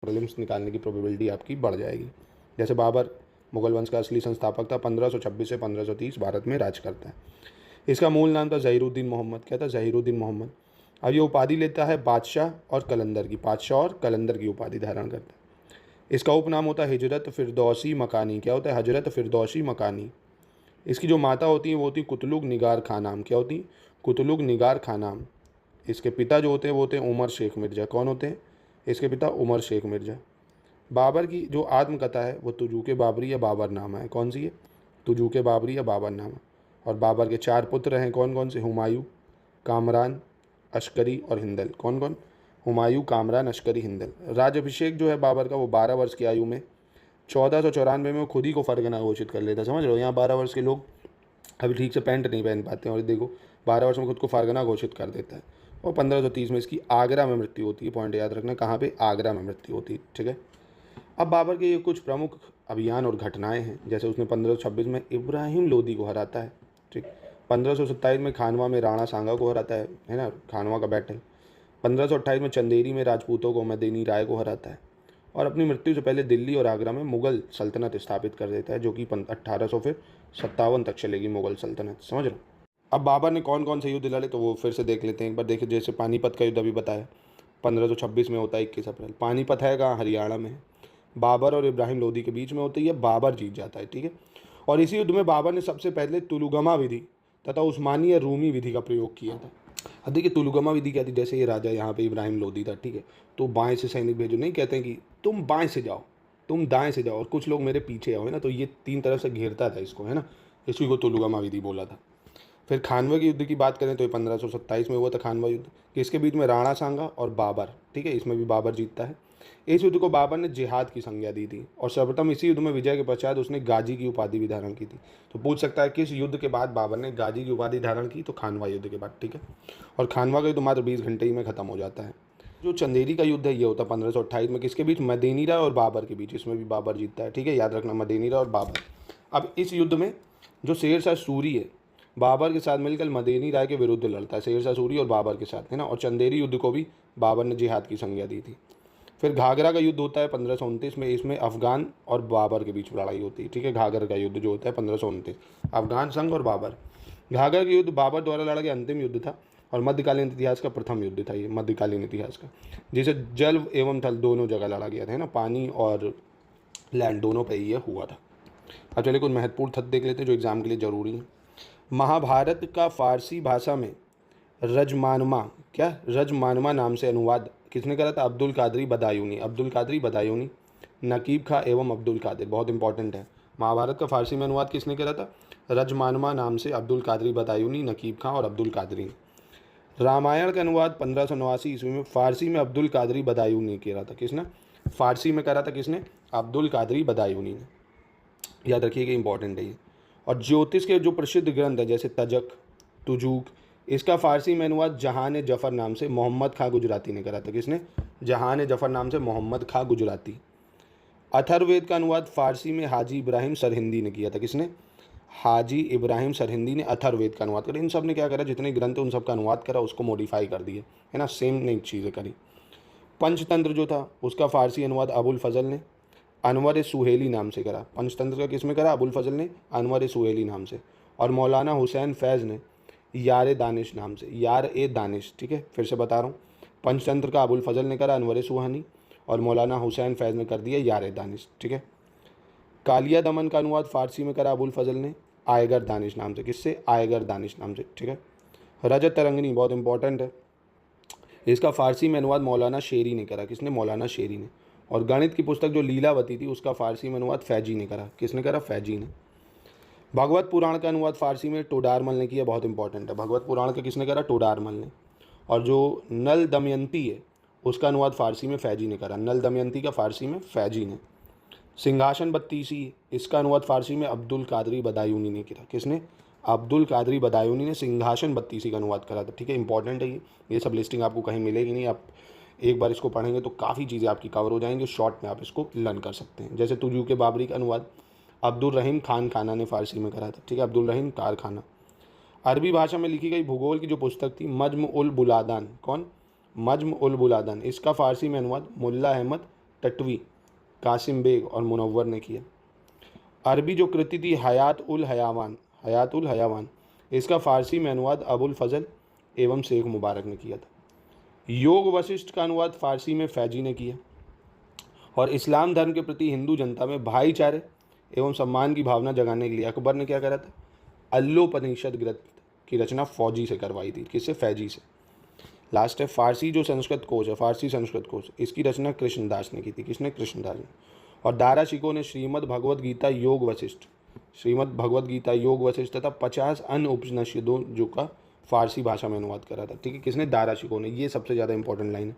Prelims निकालने की probability आपकी बढ़ जाएगी। जैसे बाबर मुगल वंश का असली संस्थापक था, 1526 से 1530 भारत में राज करता है। इसका मूल नाम था ज़हीरुद्दीन मोहम्मद। क्या था? ज़हीरुद्दीन मोहम्मद। अब ये उपाधि लेता है बादशाह और कलंदर की उपाधि धारण करता है। इसका उपनाम होता है हिजरत फिरदौसी मकानी। क्या होता है? हजरत फिरदौसी मकानी। इसकी जो माता होती हैं वो होती कुतलुग निगार खानाम। क्या होती? कुतलुग निगार खानाम। इसके पिता जो होते हैं वो होते हैं उमर शेख मिर्ज़ा। कौन होते हैं? इसके पिता उमर शेख मिर्ज़ा। बाबर की जो आत्मकथा है वो तुजूके बाबरी या बाबरनामा है। कौन सी है? तुजूके बाबरी या बाबरनामा। और बाबर के 4 पुत्र हैं। कौन कौन से? हुमायूं, कामरान, अश्करी और हिंदल। कौन कौन? हुमायूं, कामरान, अश्करी, हिंदल। राज्यभिषेक जो है बाबर का वो 12 वर्ष की आयु में 1494 में वो खुद ही को फरगना घोषित कर लेता। समझ रहे हो? यहाँ 12 वर्ष के लोग अभी ठीक से पैंट नहीं पहन पाते हैं और देखो 12 वर्ष में खुद को फरगना घोषित कर देता है। और 1530 में इसकी आगरा में मृत्यु होती है। पॉइंट याद रखना, कहाँ पे? आगरा में मृत्यु होती है। ठीक है। अब बाबर के ये कुछ प्रमुख अभियान और घटनाएं हैं। जैसे उसने 1526 में इब्राहिम लोदी को हराता है। ठीक। 1527 में खानवा में राणा सांगा को हराता है ना, खानवा का बैटल। 1528 में चंदेरी में राजपूतों को मदीनी राय को हराता है। और अपनी मृत्यु से पहले दिल्ली और आगरा में मुगल सल्तनत स्थापित कर देता है, जो कि 1857 तक चलेगी मुगल सल्तनत। समझ रहे हो? अब बाबर ने कौन कौन से युद्ध लड़े तो वो फिर से देख लेते हैं एक बार। देखिए, जैसे पानीपत का युद्ध अभी बताया 1526 में होता है, 21 अप्रैल। पानीपत है कहाँ? हरियाणा में है। बाबर और इब्राहिम लोदी के बीच में होती है। बाबर जीत जाता है। ठीक है। और इसी युद्ध में बाबर ने सबसे पहले तुलुगमा विधि तथा उस्मानी या रूमी विधि का प्रयोग किया था। अब देखिए तुलुगमा विधि क्या थी? जैसे ये राजा यहाँ पे इब्राहिम लोदी था, ठीक है, तो बाएं से सैनिक भेजो, नहीं कहते हैं कि तुम बाएं से जाओ, तुम दाएं से जाओ और कुछ लोग मेरे पीछे आओ, है ना, तो ये 3 तरफ से घेरता था इसको, है ना, इसी को तुलुगमा विधि बोला था। फिर खानवे के युद्ध की बात करें तो ये 1527 में हुआ था खानवा युद्ध, इसके बीच में राणा सांगा और बाबर। ठीक है, इसमें भी बाबर जीतता है। इस युद्ध को बाबर ने जिहाद की संज्ञा दी थी और सर्वप्रथम इसी युद्ध में विजय के पश्चात उसने गाजी की उपाधि भी धारण की थी। तो पूछ सकता है किस युद्ध के बाद बाबर ने गाजी की उपाधि धारण की? तो खानवा युद्ध के बाद। ठीक है। और खानवा का युद्ध मात्र 20 घंटे ही में खत्म हो जाता है। जो चंदेरी का युद्ध है ये होता है 1528 में, किसके बीच? मदीनी राय और बाबर के बीच। इसमें भी बाबर जीतता है। ठीक है, याद रखना, मदीनी राय और बाबर। अब इस युद्ध में जो शेर शाह सूरी है बाबर के साथ मिलकर मदीनी राय के विरुद्ध लड़ता है, शेर शाह सूरी और बाबर के साथ, है ना। और चंदेरी युद्ध को भी बाबर ने जिहाद की संज्ञा दी थी। फिर घाघरा का युद्ध होता है 1529 में, इसमें अफगान और बाबर के बीच लड़ाई होती है। ठीक है, घाघर का युद्ध जो होता है 1529, अफगान संघ और बाबर। घाघर का युद्ध बाबर द्वारा लड़ा गया अंतिम युद्ध था और मध्यकालीन इतिहास का प्रथम युद्ध था ये, मध्यकालीन इतिहास का, जिसे जल एवं थल दोनों जगह लड़ा गया था, है ना, पानी और लैंड दोनों पे ये हुआ था। अब चलिए कुछ महत्वपूर्ण तथ्य देख लेते हैं जो एग्जाम के लिए जरूरी है। महाभारत का फारसी भाषा में रजमानमा नाम से अनुवाद किसने करा था? अब्दुल कादरी बदायूनी। अब्दुल कादरी बदायूनी, नकीब खां एवं अब्दुल कादिर, बहुत इंपॉर्टेंट है। महाभारत का फारसी में अनुवाद किसने करा था? रजमानमा नाम से अब्दुल कादरी बदायूनी, नकीब खां और अब्दुल कादरी ने। रामायण का अनुवाद 1589 ईस्वी में फारसी में अब्दुल कादरी बदायूनी ने करा था। किसने? फारसी में करा था किसने? अब्दुल कादरी बदायूनी ने। याद रखिएगा, इंपॉर्टेंट है ये। और ज्योतिष के जो प्रसिद्ध ग्रंथ है जैसे तजक, तुजूक, इसका फारसी में अनुवाद जहान जफ़र नाम से मोहम्मद खां गुजराती ने करा था। किसने? जहान जफ़र नाम से मोहम्मद खां गुजराती। अथर्ववेद का अनुवाद फारसी में हाजी इब्राहिम सरहिंदी ने किया था। किसने? हाजी इब्राहिम सरहिंदी ने अथर्ववेद का अनुवाद करा। इन सब ने क्या करा? जितने ग्रंथ उन सब का अनुवाद करा, उसको मॉडिफाई कर दिए, है ना, सेम नहीं चीज़ें करी। पंचतंत्र जो था उसका फारसी अनुवाद अबुल फजल ने अनवर सुहेली नाम से करा। पंचतंत्र का किसमें करा? अबुल फजल ने अनवर सुहेली नाम से। और मौलाना हुसैन फैज़ ने यार दानिश नाम से, यार ए दानिश। ठीक है, फिर से बता रहा हूँ, पंचतंत्र का अबुल फजल ने करा अनवर सुहानी और मौलाना हुसैन फैज़ ने कर दिया यार ए दानिश। ठीक है। कालिया दमन का अनुवाद फारसी में करा अबुल फजल ने आयगर दानिश नाम से। किससे? आयगर दानिश नाम से। ठीक है। रजत तरंगिनी बहुत इंपॉर्टेंट है, इसका फारसी में अनुवाद मौलाना शेरी ने करा। किसने? मौलाना शेरी ने। और गणित की पुस्तक जो लीलावती थी उसका फारसी में अनुवाद फैजी ने करा। किसने करा? फैजी ने। भगवत पुराण का अनुवाद फारसी में टोडारमल ने किया, बहुत इंपॉर्टेंट है। भगवत पुराण का किसने करा? टोडारमल ने। और जो नल दमयंती है उसका अनुवाद फारसी में फैजी ने करा। नल दमयंती का फारसी में फैजी ने। सिंहासन बत्तीसी, इसका अनुवाद फारसी में अब्दुल कादरी बदायूनी ने किया। किसने? अब्दुल कादरी बदायूनी ने सिंहासन बत्तीसी का अनुवाद करा था। ठीक है, इंपॉर्टेंट है ये सब लिस्टिंग आपको कहीं मिलेगी नहीं। आप एक बार इसको पढ़ेंगे तो काफ़ी चीज़ें आपकी कवर हो जाएंगी, शॉर्ट में आप इसको लर्न कर सकते हैं। जैसे तुजू के बाबरी का अनुवाद अब्दुल रहीम खान खाना ने फारसी में करा था। ठीक है, अब्दुल रहीम कारखाना। अरबी भाषा में लिखी गई भूगोल की जो पुस्तक थी मज्म उल बुलादान, कौन? मज्म उल बुलादान, इसका फारसी में अनुवाद मुल्ला अहमद टटवी, कासिम बेग और मुनव्वर ने किया। अरबी जो कृति थी हयात उल हयावान, इसका फ़ारसी में अनुवाद अबुल फजल एवं शेख मुबारक ने किया था। योग वशिष्ठ का अनुवाद फ़ारसी में फैजी ने किया। और इस्लाम धर्म के प्रति हिंदू जनता में भाईचारे एवं सम्मान की भावना जगाने के लिए अकबर ने क्या करा था, अल्लोपनिषद ग्रंथ की रचना फौजी से करवाई थी। किससे? फैजी से। लास्ट है फारसी जो संस्कृत कोश है, फारसी संस्कृत कोश, इसकी रचना कृष्णदास ने की थी। किसने? कृष्णदास ने। और दारा शिकोह ने श्रीमद् भगवद गीता योग वशिष्ठ तथा 50 अन्य उपनिषदों जो का फारसी भाषा में अनुवाद करा था। ठीक है, किसने? दारा शिकोह ने। ये सबसे ज़्यादा इंपॉर्टेंट लाइन है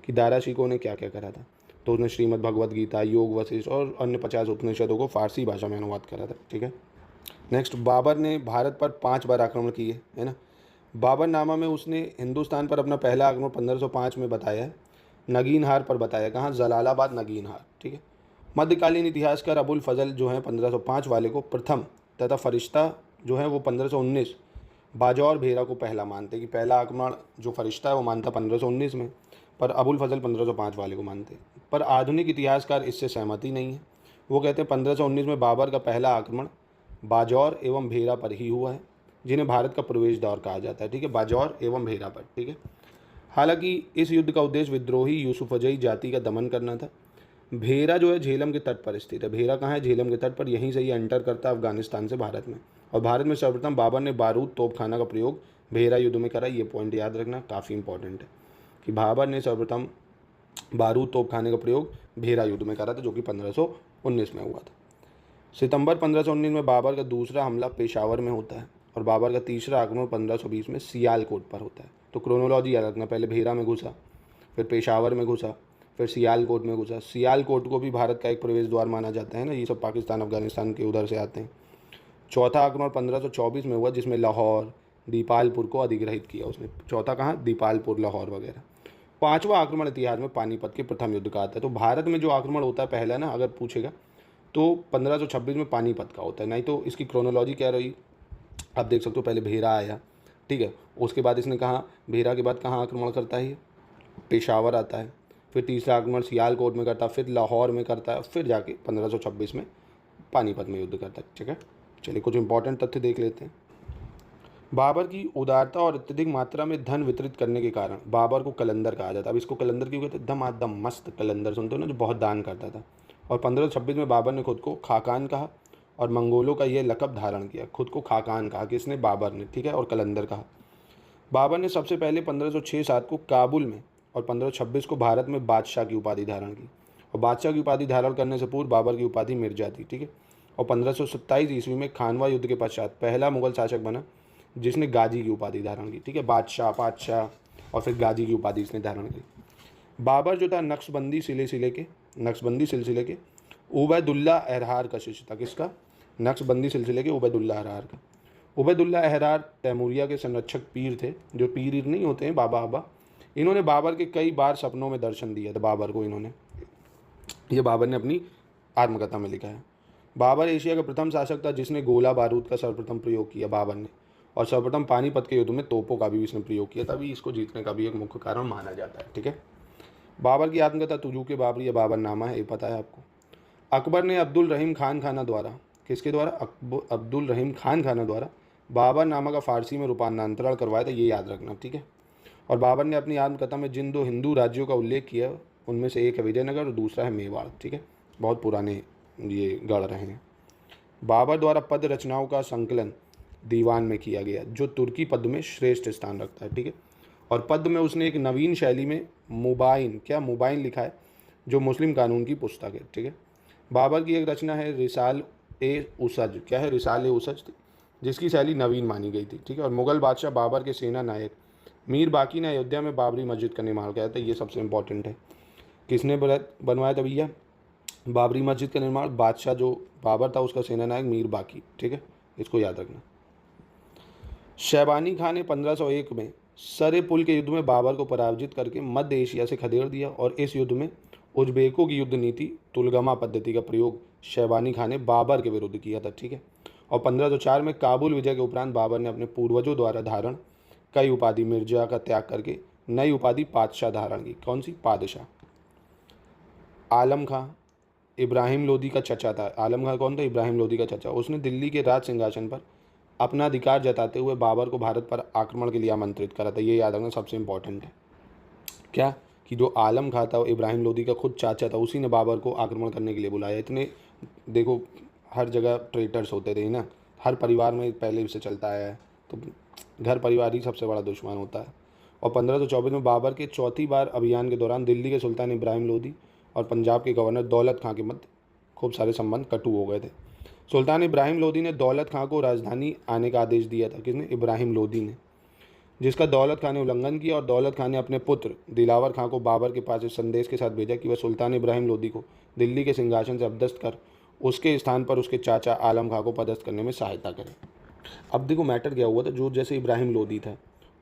कि दारा शिकोह ने क्या क्या करा था। तो उसने श्रीमद् भगवद गीता, योग वशिष्ठ और अन्य 50 उपनिषदों को फारसी भाषा में अनुवाद करा था। ठीक है। नेक्स्ट, बाबर ने भारत पर 5 बार आक्रमण किए, है ना। बाबरनामा में उसने हिंदुस्तान पर अपना पहला आक्रमण 1505 में बताया है, नगीनहार पर बताया। कहाँ? जलालाबाद, नगीनहार। ठीक है। मध्यकालीन इतिहासकार अबुल फजल जो है 1505 वाले को प्रथम तथा फरिश्ता जो है वो 1519, बाजौर भेरा को पहला मानते कि पहला आक्रमण जो फरिश्ता है वो मानता 1519 में, पर अबुल फजल 1505 वाले को मानते। पर आधुनिक इतिहासकार इससे सहमति नहीं है। वो कहते हैं 1519 में बाबर का पहला आक्रमण बाजौर एवं भेरा पर ही हुआ है, जिन्हें भारत का प्रवेश दौर कहा जाता है। ठीक है, बाजौर एवं भेरा पर। ठीक है। हालांकि इस युद्ध का उद्देश्य विद्रोही यूसुफजई जाति का दमन करना था। भेरा जो है झेलम के तट पर स्थित है। भेरा कहाँ है? झेलम के तट पर। यहीं से ये एंटर करता है अफगानिस्तान से भारत में। और भारत में सर्वप्रथम बाबर ने बारूद तोपखाना का प्रयोग भेरा युद्ध में करा। ये पॉइंट याद रखना, काफ़ी इंपॉर्टेंट है कि बाबर ने सर्वप्रथम बारूद तोपखाने का प्रयोग भेरा युद्ध में करा था, जो कि 1519 में हुआ था। सितंबर 1519 में बाबर का दूसरा हमला पेशावर में होता है और बाबर का तीसरा आक्रमण 1520 में सियालकोट पर होता है। तो क्रोनोलॉजी याद रखना, पहले भेरा में घुसा, फिर पेशावर में घुसा, फिर सियालकोट में घुसा। सियालकोट को भी भारत का एक प्रवेश द्वार माना जाता है ना, ये सब पाकिस्तान अफगानिस्तान के उधर से आते हैं। चौथा आक्रमण 1524 में हुआ, जिसमें लाहौर, दीपालपुर को अधिग्रहित किया उसने। चौथा कहाँ? दीपालपुर, लाहौर वगैरह। पांचवा आक्रमण इतिहास में पानीपत के प्रथम युद्ध का आता है। तो भारत में जो आक्रमण होता है पहला ना, अगर पूछेगा तो 1526 में पानीपत का होता है। नहीं तो इसकी क्रोनोलॉजी क्या रही आप देख सकते हो। पहले भेरा आया, ठीक है, उसके बाद इसने कहाँ, भेरा के बाद कहाँ आक्रमण करता है? ये पेशावर आता है, फिर तीसरा आक्रमण सियालकोट में करता है, फिर लाहौर में करता है, फिर जाके 1526 में पानीपत में युद्ध करता है। ठीक है, चलिए कुछ इंपॉर्टेंट तथ्य देख लेते हैं। बाबर की उदारता और अत्यधिक मात्रा में धन वितरित करने के कारण बाबर को कलंदर कहा जाता है। अब इसको कलंदर क्यों कहते हैं? दम मस्त कलंदर, सुनते हो ना, जो बहुत दान करता था। और 1526 में बाबर ने खुद को खाकान कहा और मंगोलों का यह लक़ब धारण किया। खुद को खाकान कहा, किसने? बाबर ने। ठीक है, और कलंदर कहा। बाबर ने सबसे पहले 1506-07 को काबुल में और 1526 को भारत में बादशाह की उपाधि धारण की। और बादशाह की उपाधि धारण करने से पूर्व बाबर की उपाधि मिर्जा थी। ठीक है, और 1527 ईस्वी में खानवा युद्ध के पश्चात पहला मुगल शासक बना जिसने गाजी की उपाधि धारण की। ठीक है, बादशाह और फिर गाजी की उपाधि इसने धारण की। बाबर जो था नक्शबंदी सिलसिले के उबैदुल्ला अहरार का शिष्य था। किसका? नक्शबंदी सिलसिले के उबैदुल्ला अहरार का। उबैदुल्ला अहरार तैमूरिया के संरक्षक पीर थे, जो पीर नहीं होते हैं, बाबा। इन्होंने बाबर के कई बार सपनों में दर्शन दिया था बाबर को इन्होंने। ये बाबर ने अपनी आत्मकथा में लिखा है। बाबर एशिया का प्रथम शासक था जिसने गोला बारूद का सर्वप्रथम प्रयोग किया, बाबर ने। और सर्वप्रथम पानीपत के युद्ध में तोपों का भी इसने प्रयोग किया, तभी इसको जीतने का भी एक मुख्य कारण माना जाता है। ठीक है, बाबर की आत्मकथा तुजूक बाबरी या बाबरनामा है, ये पता है आपको। अकबर ने अब्दुल रहीम खान खाना द्वारा, किसके द्वारा? अब्दुल रहीम खान खाना द्वारा बाबरनामा का फारसी में रूपांतरण करवाया था, ये याद रखना। ठीक है, और बाबर ने अपनी आत्मकथा में जिन 2 हिंदू राज्यों का उल्लेख किया उनमें से एक है विजयनगर और दूसरा है मेवाड़। ठीक है, बहुत पुराने ये गढ़ रहे हैं। बाबर द्वारा पद रचनाओं का संकलन दीवान में किया गया, जो तुर्की पद में श्रेष्ठ स्थान रखता है। ठीक है, और पद में उसने एक नवीन शैली में मुबाइन लिखा है, जो मुस्लिम कानून की पुस्तक है। ठीक है, बाबर की एक रचना है रिसाल ए उसज, क्या है? रिसाल ए उसज, जिसकी शैली नवीन मानी गई थी। ठीक है, और मुगल बादशाह बाबर के सेना नायक मीर बाकी ने अयोध्या में बाबरी मस्जिद का निर्माण किया था। ये सबसे इंपॉर्टेंट है। किसने बनवाया था भैया बाबरी मस्जिद का निर्माण? बादशाह जो बाबर था उसका सेना नायक मीर बाकी। ठीक है, इसको याद रखना। शैबानी खान ने 1501 में सरे पुल के युद्ध में बाबर को पराजित करके मध्य एशिया से खदेड़ दिया और इस युद्ध में उज्बेकों की युद्ध नीति तुलगमा पद्धति का प्रयोग शैबानी खान ने बाबर के विरुद्ध किया था। ठीक है, और 1504 में काबुल विजय के उपरांत बाबर ने अपने पूर्वजों द्वारा धारण कई उपाधि मिर्जा का त्याग करके नई उपाधि पादशाह धारण की। कौन सी? पादशाह। आलम खां इब्राहिम लोदी का चचा था। आलम खां कौन था? इब्राहिम लोदी का चचा। उसने दिल्ली के राज सिंहासन पर अपना अधिकार जताते हुए बाबर को भारत पर आक्रमण के लिए आमंत्रित करा था। ये याद रखना सबसे इंपॉर्टेंट है। क्या कि जो आलम खां था, इब्राहिम लोदी का खुद चाचा था, उसी ने बाबर को आक्रमण करने के लिए बुलाया। इतने देखो, हर जगह ट्रेटर्स होते थे ना, हर परिवार में पहले से चलता आया है, तो घर परिवार ही सबसे बड़ा दुश्मन होता है। और 1524 में बाबर के चौथी बार अभियान के दौरान दिल्ली के सुल्तान इब्राहिम लोदी और पंजाब के गवर्नर दौलत खां के मध्य खूब सारे संबंध कटु हो गए थे। सुल्तान इब्राहिम लोदी ने दौलत खां को राजधानी आने का आदेश दिया था। किसने? इब्राहिम लोदी ने, जिसका दौलत खां ने उल्लंघन किया। और दौलत खां ने अपने पुत्र दिलावर खां को बाबर के पास इस संदेश के साथ भेजा कि वह सुल्तान इब्राहिम लोदी को दिल्ली के सिंहासन से अपदस्थ कर उसके स्थान पर उसके चाचा आलम खां को पदस्थ करने में सहायता करे। अब देखो मैटर क्या हुआ था, जो जैसे इब्राहिम लोदी था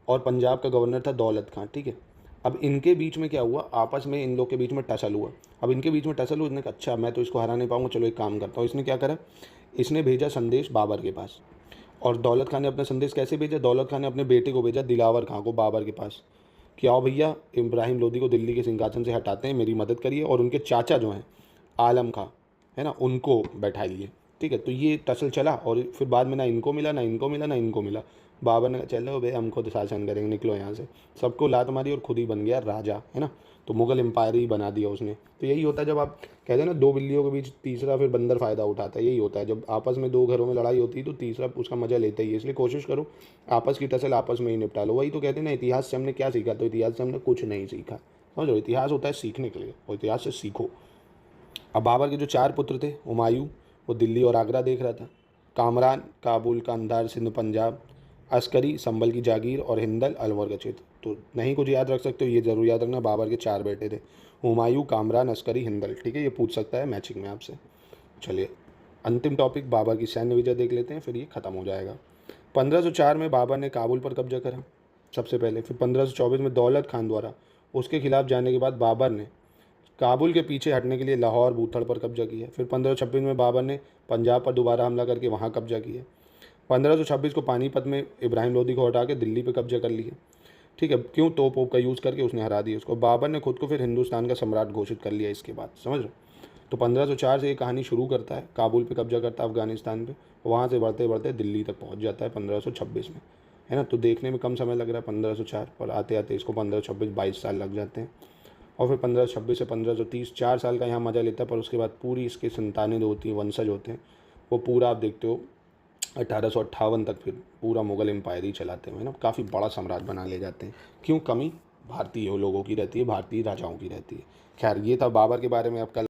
और पंजाब का गवर्नर था दौलत खां, ठीक है। अब इनके बीच में क्या हुआ, आपस में इन लोग के बीच में टसल हुआ। अब इनके बीच में टसल हुआ, इसने कहा अच्छा मैं तो इसको हरा नहीं पाऊंगा, चलो एक काम करता हूँ। इसने क्या करा, इसने भेजा संदेश बाबर के पास। और दौलत खान ने अपना संदेश कैसे भेजा? दौलत खान ने अपने बेटे को भेजा दिलावर खां को बाबर के पास कि आओ भैया, इब्राहिम लोदी को दिल्ली के सिंहासन से हटाते हैं, मेरी मदद करिए, और उनके चाचा जो हैं आलम खां है ना, उनको बैठाइए। ठीक है, तो ये टसल चला और फिर बाद में ना इनको मिला, ना इनको मिला, ना इनको मिला। बाबर ने कहा चलो भाई हम खुद शासन करेंगे, निकलो यहाँ से। सबको लात मारी और खुद ही बन गया राजा, है ना। तो मुगल एम्पायर ही बना दिया उसने। तो यही होता है जब आप कहते हैं ना दो बिल्लियों के बीच तीसरा फिर बंदर फ़ायदा उठाता है। यही होता है जब आपस में दो घरों में लड़ाई होती है तो तीसरा उसका मजा लेता ही है। इसलिए कोशिश करो आपस की टसल आपस में ही निपटा लो। वही तो कहते हैं ना, इतिहास से हमने क्या सीखा? तो इतिहास से हमने कुछ नहीं सीखा। समझ लो, इतिहास होता है सीखने के लिए, और इतिहास से सीखो। अब बाबर के जो चार पुत्र थे, हुमायूं वो दिल्ली और आगरा देख रहा था, कामरान काबुल कंधार सिंध पंजाब, अस्करी संभल की जागीर, और हिंदल अलवर का क्षेत्र। तो नहीं कुछ याद रख सकते हो, ये जरूर याद रखना, बाबर के चार बेटे थे, हुमायूं, कामरान, अस्करी, हिंदल। ठीक है, ये पूछ सकता है मैचिंग में आपसे। चलिए अंतिम टॉपिक बाबर की सैन्य विजय देख लेते हैं, फिर ये खत्म हो जाएगा। 1504 में बाबर ने काबुल पर कब्जा करा सबसे पहले। फिर 1524 में दौलत खान द्वारा उसके खिलाफ जाने के बाद बाबर ने काबुल के पीछे हटने के लिए लाहौर बूथड़ पर कब्जा किया। फिर 1526 में बाबर ने पंजाब पर दोबारा हमला करके वहाँ कब्जा किया। 1526 को पानीपत में इब्राहिम लोदी को हटा के दिल्ली पे कब्जा कर लिया। ठीक है, क्यों? तोप वोप का यूज़ करके उसने हरा दिया उसको। बाबर ने खुद को फिर हिंदुस्तान का सम्राट घोषित कर लिया इसके बाद, समझ रहे हो। तो 1504 से ये कहानी शुरू करता है, काबुल पे कब्जा करता है अफगानिस्तान पे, वहाँ से बढ़ते बढ़ते दिल्ली तक पहुँच जाता है 1526 में, है ना। तो देखने में कम समय लग रहा है 1504, पर आते आते इसको 1526 22 साल लग जाते हैं। और फिर 1526 से 1530 4 साल का यहाँ मज़ा लेता है, पर उसके बाद पूरी इसके संतानें जो होती हैं, वंशज होते हैं, वो पूरा आप देखते हो 1858 तक फिर पूरा मुगल एम्पायर ही चलाते हैं, है ना। काफ़ी बड़ा साम्राज्य बना ले जाते हैं। क्यों? कमी भारतीय लोगों की रहती है, भारतीय राजाओं की रहती है। खैर, ये था बाबर के बारे में। आपका